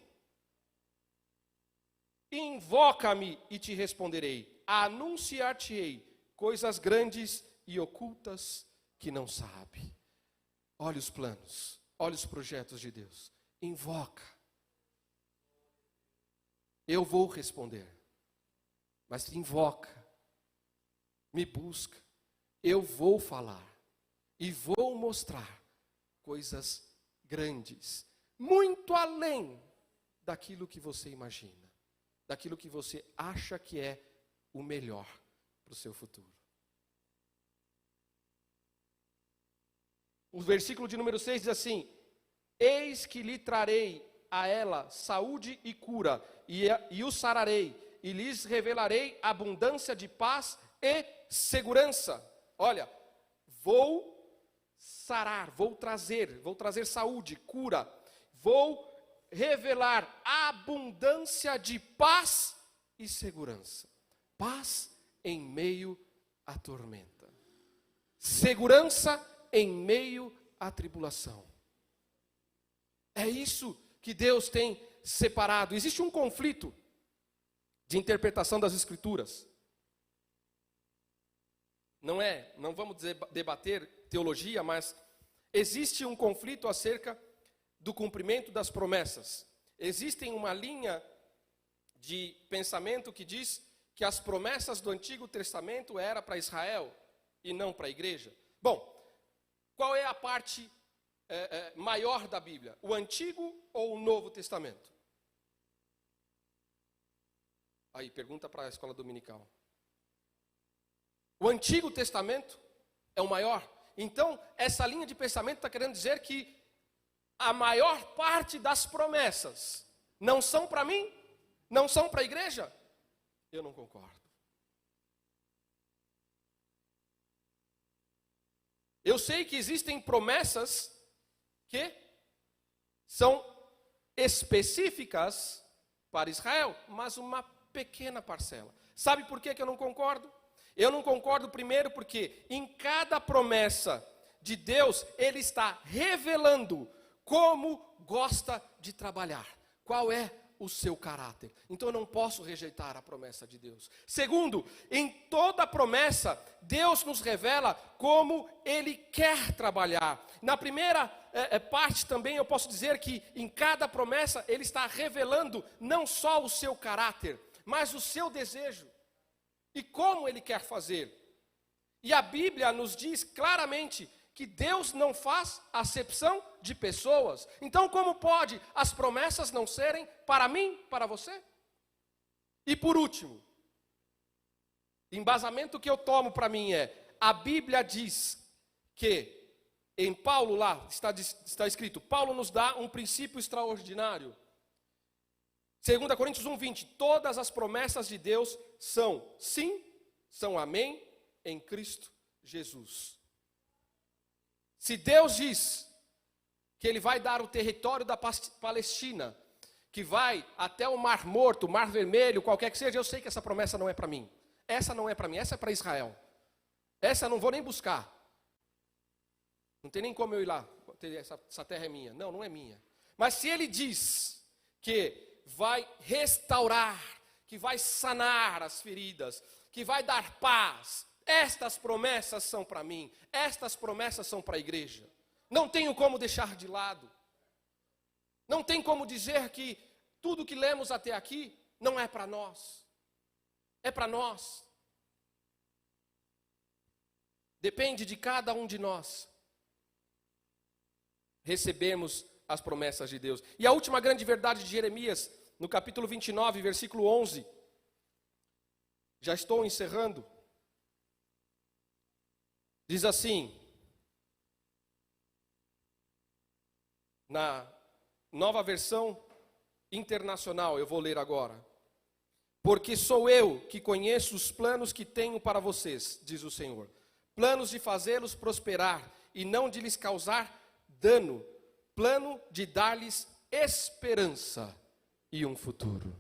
invoca-me e te responderei, anunciar-te-ei coisas grandes e ocultas que não sabe. Olha os planos, olha os projetos de Deus. Invoca. Eu vou responder. Mas invoca. Me busca. Eu vou falar. E vou mostrar coisas grandes. Muito além daquilo que você imagina. Daquilo que você acha que é o melhor para o seu futuro. O versículo de número 6 diz assim: eis que lhe trarei a ela saúde e cura, e o sararei, e lhes revelarei abundância de paz e segurança. Olha, vou sarar, vou trazer saúde, cura, vou revelar abundância de paz e segurança. Paz em meio à tormenta. Segurança em meio à tribulação. É isso que Deus tem separado. Existe um conflito de interpretação das Escrituras. Não vamos debater teologia, mas existe um conflito acerca do cumprimento das promessas. Existe uma linha de pensamento que diz que as promessas do Antigo Testamento eram para Israel e não para a igreja. Bom, qual é a parte maior da Bíblia? O Antigo ou o Novo Testamento? Aí, pergunta para a escola dominical. O Antigo Testamento é o maior. Então, essa linha de pensamento está querendo dizer que a maior parte das promessas não são para mim? Não são para a igreja? Eu não concordo. Eu sei que existem promessas que são específicas para Israel, mas uma pequena parcela. Sabe por que eu não concordo? Eu não concordo primeiro porque em cada promessa de Deus, Ele está revelando como gosta de trabalhar. Qual é o seu caráter. Então eu não posso rejeitar a promessa de Deus. Segundo, em toda promessa, Deus nos revela como Ele quer trabalhar. Na primeira parte também eu posso dizer que em cada promessa Ele está revelando não só o seu caráter, mas o seu desejo. E como Ele quer fazer. E a Bíblia nos diz claramente que Deus não faz acepção de pessoas. Então, como pode as promessas não serem para mim, para você? E por último, embasamento que eu tomo para mim a Bíblia diz que, em Paulo lá, está escrito, Paulo nos dá um princípio extraordinário. 2 Coríntios 1:20, todas as promessas de Deus são sim, são amém, em Cristo Jesus. Se Deus diz que Ele vai dar o território da Palestina, que vai até o Mar Morto, o Mar Vermelho, qualquer que seja, eu sei que essa promessa não é para mim. Essa não é para mim, essa é para Israel. Essa eu não vou nem buscar. Não tem nem como eu ir lá, essa terra é minha. Não, não é minha. Mas se Ele diz que vai restaurar, que vai sanar as feridas, que vai dar paz, estas promessas são para mim, estas promessas são para a igreja. Não tenho como deixar de lado. Não tem como dizer que tudo que lemos até aqui não é para nós. É para nós. Depende de cada um de nós recebermos as promessas de Deus. E a última grande verdade de Jeremias, no capítulo 29, versículo 11. Já estou encerrando. Diz assim, na nova versão internacional, eu vou ler agora. Porque sou eu que conheço os planos que tenho para vocês, diz o Senhor. Planos de fazê-los prosperar e não de lhes causar dano. Plano de dar-lhes esperança e um futuro.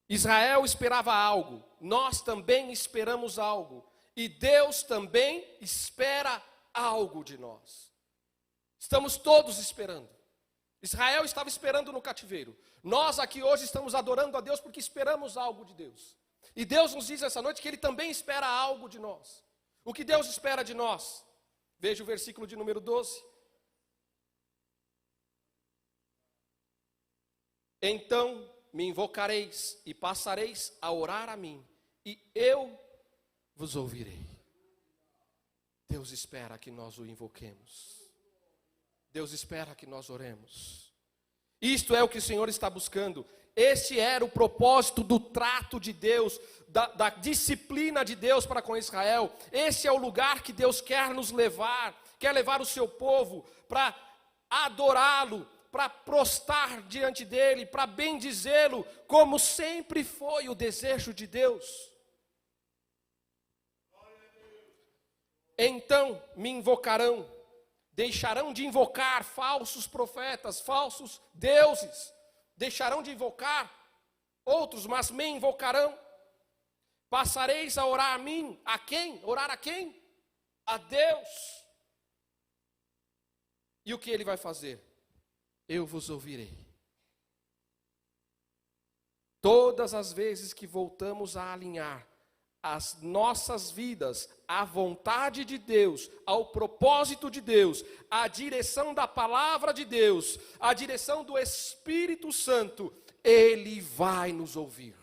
Israel esperava algo, nós também esperamos algo, e Deus também espera algo de nós. Estamos todos esperando. Israel estava esperando no cativeiro. Nós aqui hoje estamos adorando a Deus porque esperamos algo de Deus. E Deus nos diz essa noite que Ele também espera algo de nós. O que Deus espera de nós? Veja o versículo de número 12. Então me invocareis e passareis a orar a mim, e eu vos ouvirei. Deus espera que nós o invoquemos. Deus espera que nós oremos. Isto é o que o Senhor está buscando. Este era o propósito do trato de Deus, da disciplina de Deus para com Israel. Esse é o lugar que Deus quer nos levar, quer levar o seu povo para adorá-lo, para prostrar diante dele, para bendizê-lo, como sempre foi o desejo de Deus. Então me invocarão, deixarão de invocar falsos profetas, falsos deuses, deixarão de invocar outros, mas me invocarão. Passareis a orar a mim, a quem? Orar a quem? A Deus. E o que Ele vai fazer? Eu vos ouvirei. Todas as vezes que voltamos a alinhar as nossas vidas à vontade de Deus, ao propósito de Deus, à direção da palavra de Deus, à direção do Espírito Santo, Ele vai nos ouvir.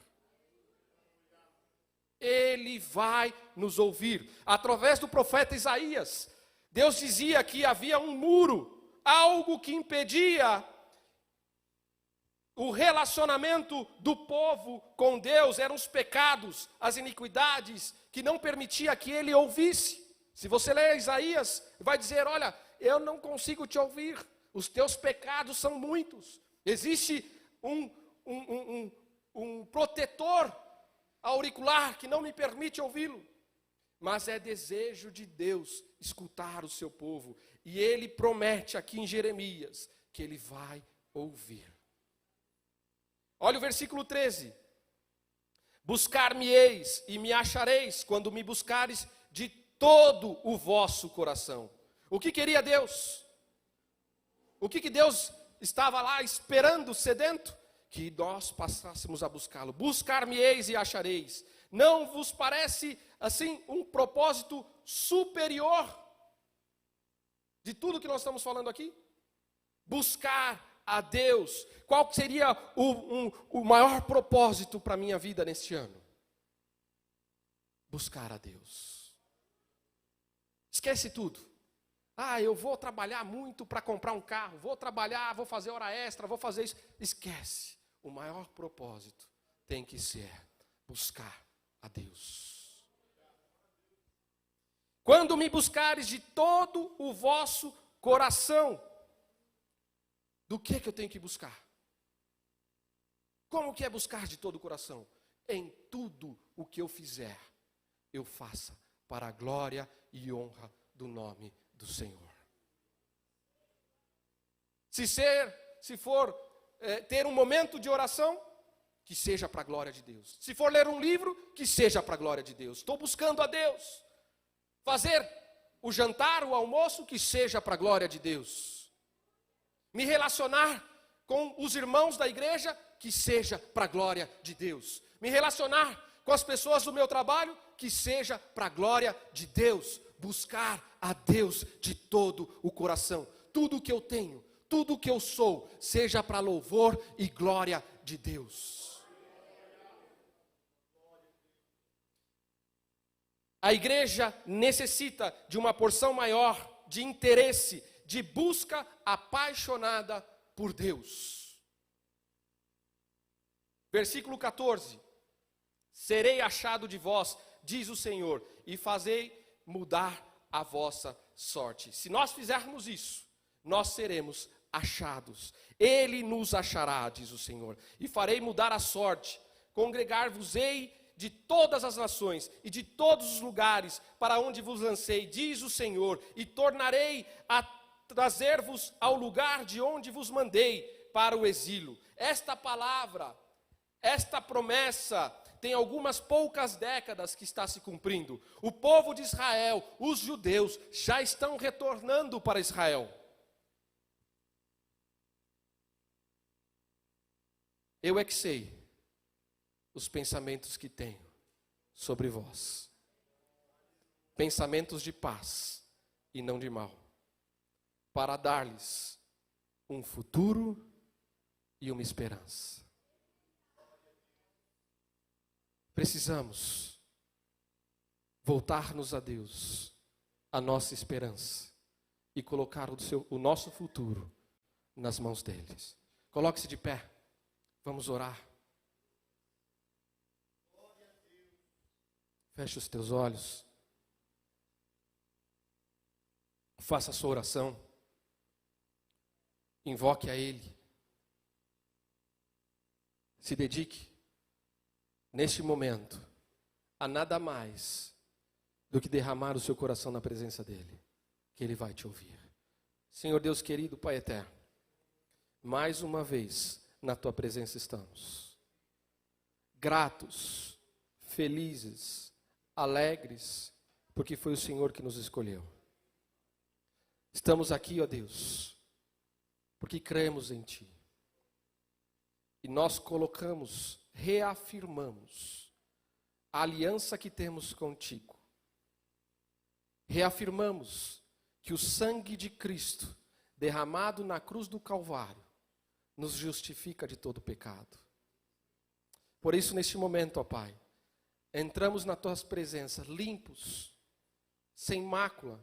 Ele vai nos ouvir. Através do profeta Isaías, Deus dizia que havia um muro, algo que impedia o relacionamento do povo com Deus, eram os pecados, as iniquidades, que não permitia que ele ouvisse. Se você ler Isaías, vai dizer, olha, eu não consigo te ouvir, os teus pecados são muitos. Existe um protetor auricular que não me permite ouvi-lo. Mas é desejo de Deus escutar o seu povo. E ele promete aqui em Jeremias que ele vai ouvir. Olha o versículo 13. Buscar-me-eis e me achareis quando me buscares de todo o vosso coração. O que queria Deus? O que Deus estava lá esperando, sedento? Que nós passássemos a buscá-lo. Buscar-me-eis e achareis. Não vos parece, assim, um propósito superior de tudo que nós estamos falando aqui? Buscar a Deus. Qual seria o maior propósito para a minha vida neste ano? Buscar a Deus. Esquece tudo. Eu vou trabalhar muito para comprar um carro, vou trabalhar, vou fazer hora extra, vou fazer isso. Esquece. O maior propósito tem que ser buscar a Deus. Quando me buscares de todo o vosso coração, do que eu tenho que buscar? Como que é buscar de todo o coração? Em tudo o que eu fizer, eu faça para a glória e honra do nome do Senhor. Se for ter um momento de oração, que seja para a glória de Deus. Se for ler um livro, que seja para a glória de Deus. Estou buscando a Deus. Fazer o jantar, o almoço, que seja para a glória de Deus. Me relacionar com os irmãos da igreja, que seja para a glória de Deus. Me relacionar com as pessoas do meu trabalho, que seja para a glória de Deus. Buscar a Deus de todo o coração. Tudo o que eu tenho, tudo o que eu sou, seja para louvor e glória de Deus. A igreja necessita de uma porção maior de interesse, de busca apaixonada por Deus. Versículo 14. Serei achado de vós, diz o Senhor, e fazei mudar a vossa sorte. Se nós fizermos isso, nós seremos achados. Ele nos achará, diz o Senhor, e farei mudar a sorte. Congregar-vos-ei de todas as nações e de todos os lugares para onde vos lancei, diz o Senhor, e tornarei a trazer-vos ao lugar de onde vos mandei para o exílio. Esta palavra, esta promessa, tem algumas poucas décadas que está se cumprindo. O povo de Israel, os judeus, já estão retornando para Israel. Eu é que sei os pensamentos que tenho sobre vós. Pensamentos de paz e não de mal, para dar-lhes um futuro e uma esperança. Precisamos voltar-nos a Deus, a nossa esperança, e colocar o nosso futuro nas mãos deles. Coloque-se de pé, vamos orar. Feche os teus olhos. Faça a sua oração. Invoque a Ele. Se dedique, neste momento, a nada mais do que derramar o seu coração na presença dEle, que Ele vai te ouvir. Senhor Deus querido, Pai eterno, mais uma vez na Tua presença estamos. Gratos, felizes, alegres, porque foi o Senhor que nos escolheu. Estamos aqui, ó Deus, porque cremos em Ti. E nós colocamos, reafirmamos a aliança que temos contigo. Reafirmamos que o sangue de Cristo, derramado na cruz do Calvário, nos justifica de todo pecado. Por isso, neste momento, ó Pai, entramos na Tua presença, limpos, sem mácula,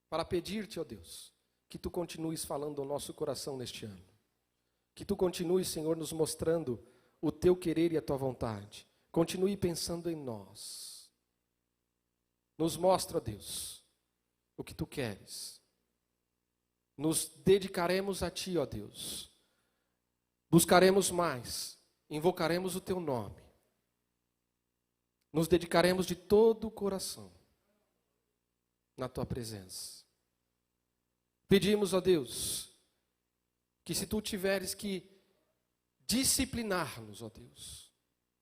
para pedir-te, ó Deus, que Tu continues falando ao nosso coração neste ano. Que Tu continues, Senhor, nos mostrando o Teu querer e a Tua vontade. Continue pensando em nós. Nos mostra, Deus, o que Tu queres. Nos dedicaremos a Ti, ó Deus. Buscaremos mais, invocaremos o Teu nome. Nos dedicaremos de todo o coração na Tua presença. Pedimos, ó Deus, que se Tu tiveres que disciplinar-nos, ó Deus,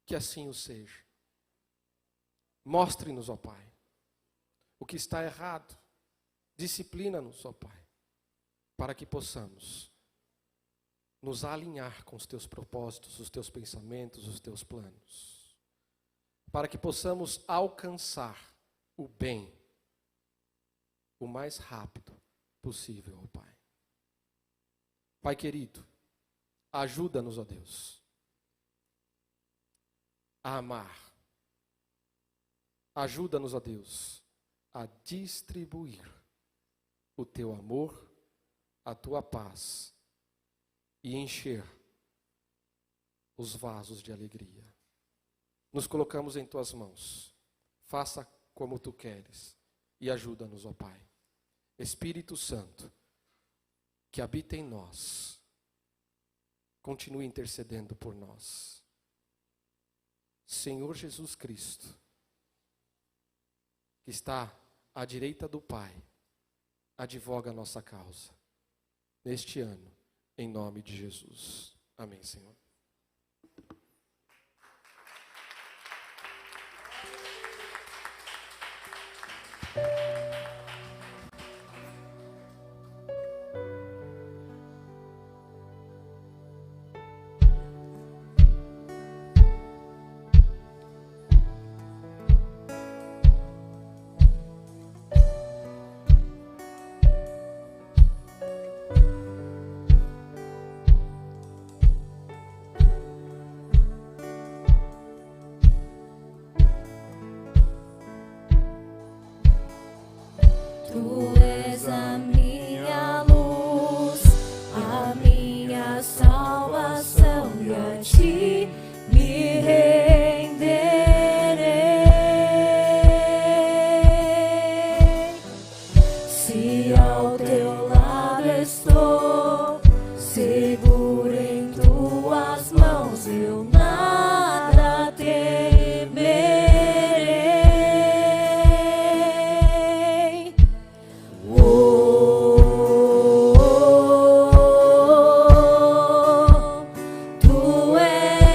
que assim o seja. Mostre-nos, ó Pai, o que está errado. Disciplina-nos, ó Pai, para que possamos nos alinhar com os Teus propósitos, os Teus pensamentos, os Teus planos. Para que possamos alcançar o bem o mais rápido possível, ó Pai. Pai querido, ajuda-nos, ó Deus, a amar. Ajuda-nos, ó Deus, a distribuir o Teu amor, a Tua paz e encher os vasos de alegria. Nos colocamos em Tuas mãos. Faça como Tu queres e ajuda-nos, ó Pai. Espírito Santo, que habita em nós, continue intercedendo por nós. Senhor Jesus Cristo, que está à direita do Pai, advoga a nossa causa neste ano, em nome de Jesus. Amém, Senhor. Tu és a minha luz, a minha salvação, e a Ti me renderei. Se ao Teu lado estou, seguro em Tuas mãos, eu nada temerei. Tu és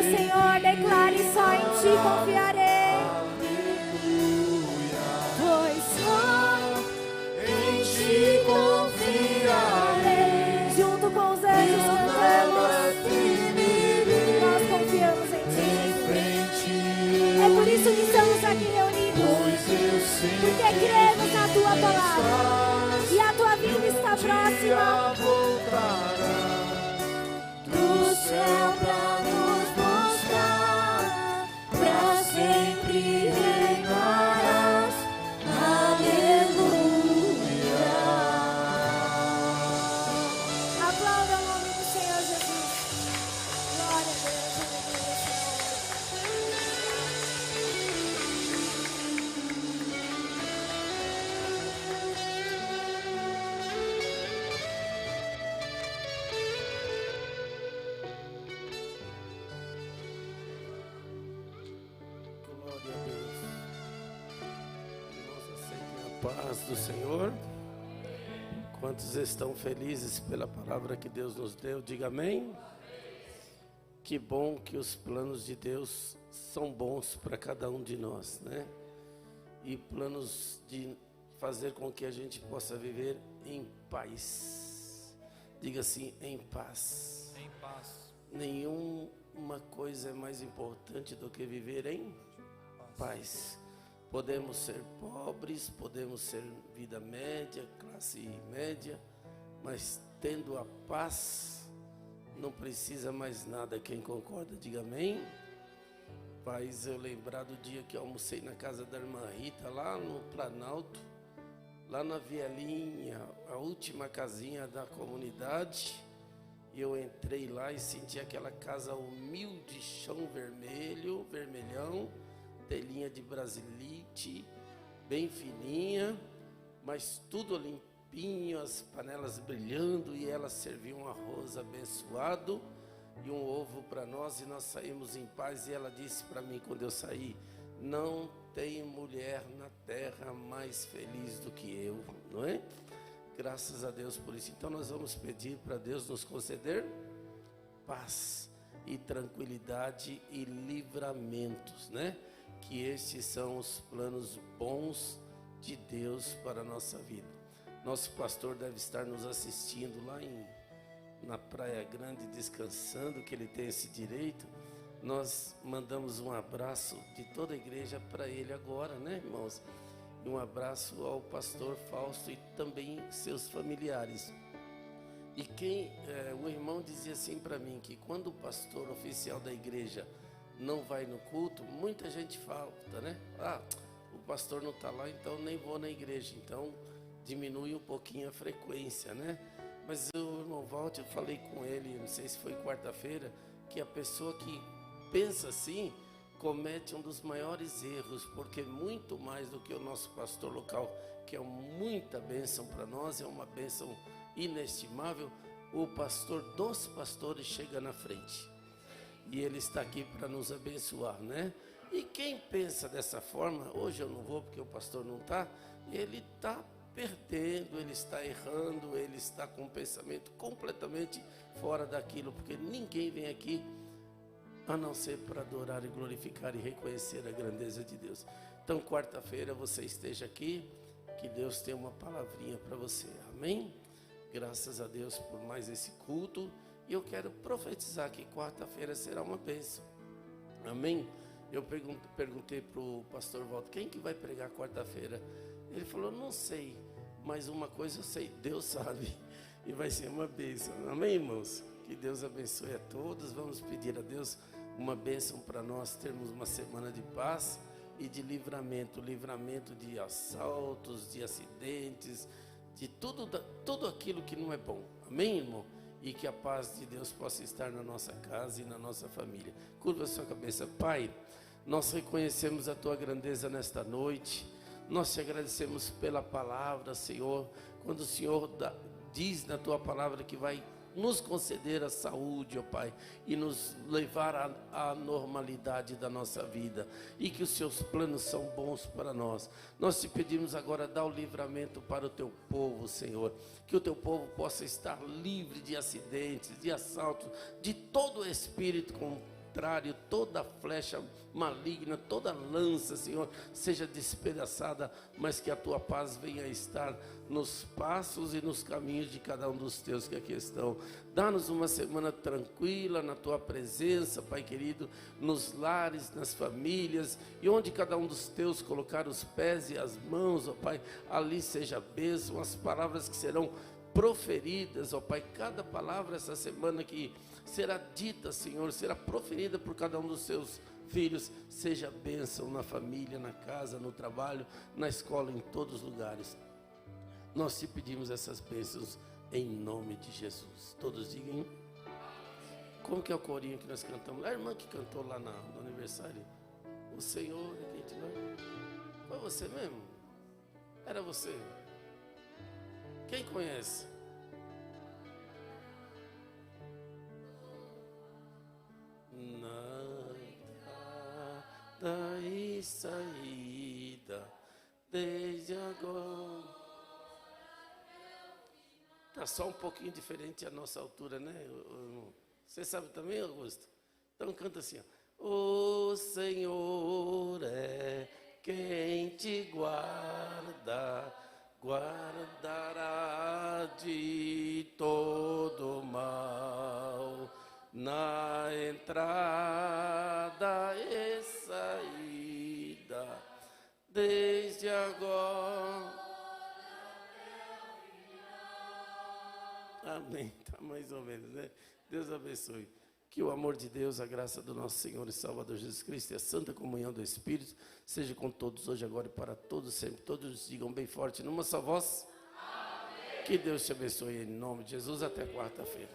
Senhor, declare só em Ti confiarei. Pois só em Ti confiarei. Junto com os anjos cantamos. Nós confiamos em Ti. É por isso que estamos aqui reunidos. Porque cremos na Tua palavra. E a Tua vinda está próxima. Do céu pra nos mostrar, pra sempre reinarás. Aleluia. Aplauda o nome do Senhor Jesus. Glória a Deus, aleluia, Glória a Deus. Irmãos, aceitem a paz do Senhor. Quantos estão felizes pela palavra que Deus nos deu? Diga amém. Que bom que os planos de Deus são bons para cada um de nós, né? E planos de fazer com que a gente possa viver em paz. Diga assim, em paz. Em paz. Nenhuma coisa é mais importante do que viver em paz. Podemos ser pobres, podemos ser vida média, classe média, mas tendo a paz, não precisa mais nada. Quem concorda, diga amém. Paz, eu lembrar do dia que eu almocei na casa da irmã Rita, lá no Planalto, lá na Vielinha, a última casinha da comunidade. E eu entrei lá e senti aquela casa humilde, chão vermelho, vermelhão, telinha de brasilite, bem fininha, mas tudo limpinho, as panelas brilhando, e ela serviu um arroz abençoado e um ovo para nós, e nós saímos em paz. E ela disse para mim quando eu saí: não tem mulher na terra mais feliz do que eu, não é? Graças a Deus por isso. Então nós vamos pedir para Deus nos conceder paz e tranquilidade e livramentos, né? Que estes são os planos bons de Deus para a nossa vida. Nosso pastor deve estar nos assistindo lá na Praia Grande, descansando, que ele tem esse direito. Nós mandamos um abraço de toda a igreja para ele agora, né, irmãos? E um abraço ao pastor Fausto e também seus familiares. E o irmão dizia assim para mim, que quando o pastor oficial da igreja não vai no culto, muita gente falta, né? O pastor não está lá, então nem vou na igreja. Então diminui um pouquinho a frequência, né? Mas o irmão Walter, eu falei com ele, não sei se foi quarta-feira, que a pessoa que pensa assim comete um dos maiores erros, porque muito mais do que o nosso pastor local, que é muita bênção para nós, é uma bênção inestimável, o pastor dos pastores chega na frente. E ele está aqui para nos abençoar, né? E quem pensa dessa forma, hoje eu não vou porque o pastor não está, ele está perdendo, ele está errando, ele está com um pensamento completamente fora daquilo, porque ninguém vem aqui a não ser para adorar e glorificar e reconhecer a grandeza de Deus. Então, quarta-feira você esteja aqui, que Deus tem uma palavrinha para você, amém? Graças a Deus por mais esse culto. E eu quero profetizar que quarta-feira será uma bênção, amém? Eu perguntei para o pastor Walter, quem que vai pregar quarta-feira? Ele falou, não sei, mas uma coisa eu sei, Deus sabe, e vai ser uma bênção, amém, irmãos? Que Deus abençoe a todos. Vamos pedir a Deus uma bênção para nós termos uma semana de paz e de livramento de assaltos, de acidentes, de tudo aquilo que não é bom, amém, irmão? E que a paz de Deus possa estar na nossa casa e na nossa família. Curva a sua cabeça. Pai, nós reconhecemos a Tua grandeza nesta noite. Nós te agradecemos pela palavra, Senhor. Quando o Senhor diz na Tua palavra que vai nos conceder a saúde, ó Pai, e nos levar à normalidade da nossa vida, e que os Seus planos são bons para nós. Nós te pedimos agora, dá o livramento para o Teu povo, Senhor, que o Teu povo possa estar livre de acidentes, de assaltos, de todo espírito contrário, toda flecha maligna, toda lança, Senhor, seja despedaçada, mas que a tua paz venha estar nos passos e nos caminhos de cada um dos teus que aqui estão. Dá-nos uma semana tranquila na tua presença, Pai querido, nos lares, nas famílias, e onde cada um dos teus colocar os pés e as mãos, ó Pai, ali seja bênção, as palavras que serão proferidas, ó Pai, cada palavra essa semana que será dita, Senhor, será proferida por cada um dos seus filhos, seja bênção na família, na casa, no trabalho, na escola, em todos os lugares. Nós te pedimos essas bênçãos em nome de Jesus. Todos digam. Como que é o corinho que nós cantamos? A irmã que cantou lá no aniversário. O Senhor é quem te dá. Foi você mesmo? Era você? Quem conhece? Nada e saída desde agora. Está só um pouquinho diferente a nossa altura, né? Você sabe também, Augusto? Então canta assim, ó. O Senhor é quem te guarda, guardará de todo mal, na entrada e saída, desde agora. Amém, está mais ou menos, né? Deus abençoe. Que o amor de Deus, a graça do nosso Senhor e Salvador Jesus Cristo e a santa comunhão do Espírito seja com todos hoje, agora e para todos sempre. Todos digam bem forte numa só voz. Amém. Que Deus te abençoe em nome de Jesus. Até quarta-feira.